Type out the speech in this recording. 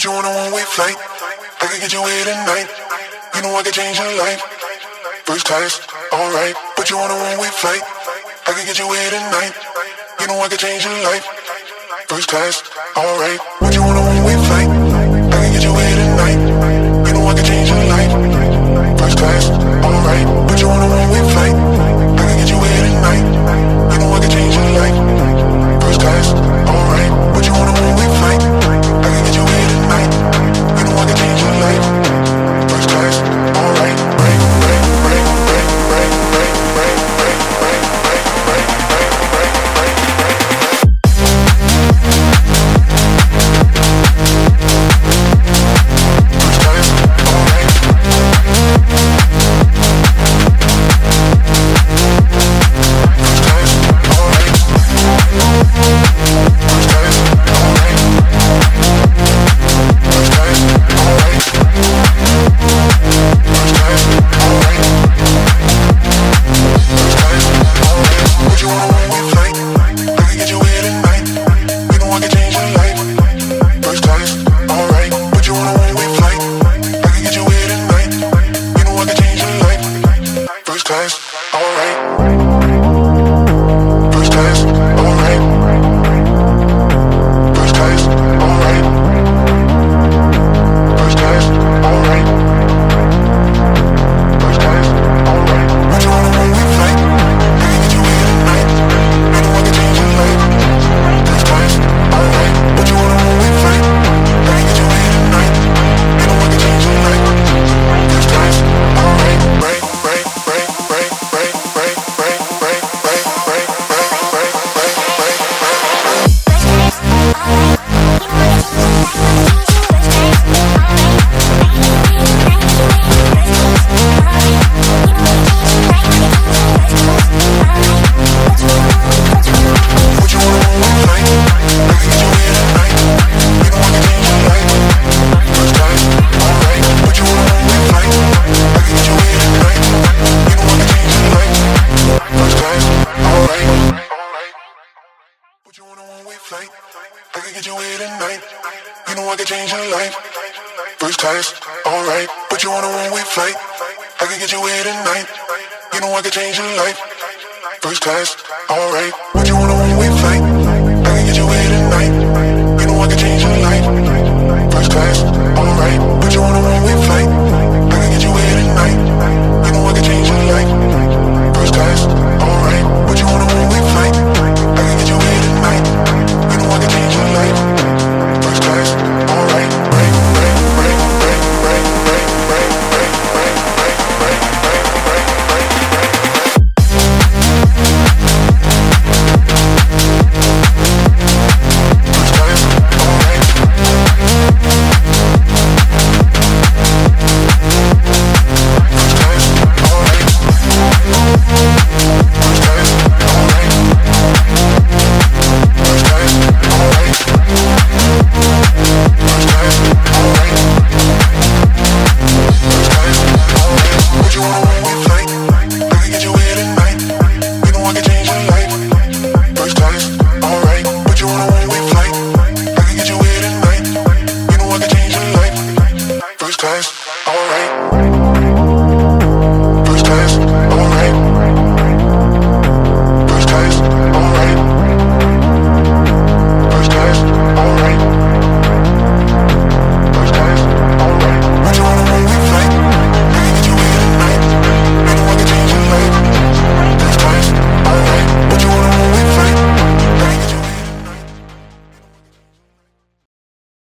Put you on a one-way flight. I can get you here tonight. You know I can change your life. First class, alright. Put you on a one-way flight. I can get you here tonight. You know I can change your life. First class, alright. Put you on a one-way flight. I can get you here tonight. You know I can change your life. First class, alright. Put you on a one-way flight. I can get you here tonight. You know I can change your life. First class, alright. Put you on a one-way flight. I can get you here tonight. You know I can change your life. First class, alright. Break, break, break, break, break, break, break, break, break, break, break, break, break, break, break. First class, alright. First class, alright. First class, alright. First class, alright. First class, alright. First class, alright. Put you on a one-way flight. I can get you here tonight. You know I can change your life. First class, alright. Put you on a one-way flight. I can get you here tonight. You know I can change your life. First class, alright. First class, alright. First class, alright. First class, alright. First class, alright. Put you on a one-way flight. I can get you here tonight. You know I can change your life. First class, alright. Put you on a one-way flight. I can get you here tonight. You know I can change your life. First class, alright. Break, break, break, break, break, break, break, break, break, break, break, break, break, break. Put you on a one-way flight. I can get you here tonight. You know I can change your life. First class, alright. Put you on a one-way flight. I can get you here tonight. You know I can change your life. First class, alright. Put you on a one-way flight. I can get you here tonight. You know I can change your life. First class, alright. Put you on a one-way flight. I can get you here tonight. You know I can change your life. First class, alright. Put you on a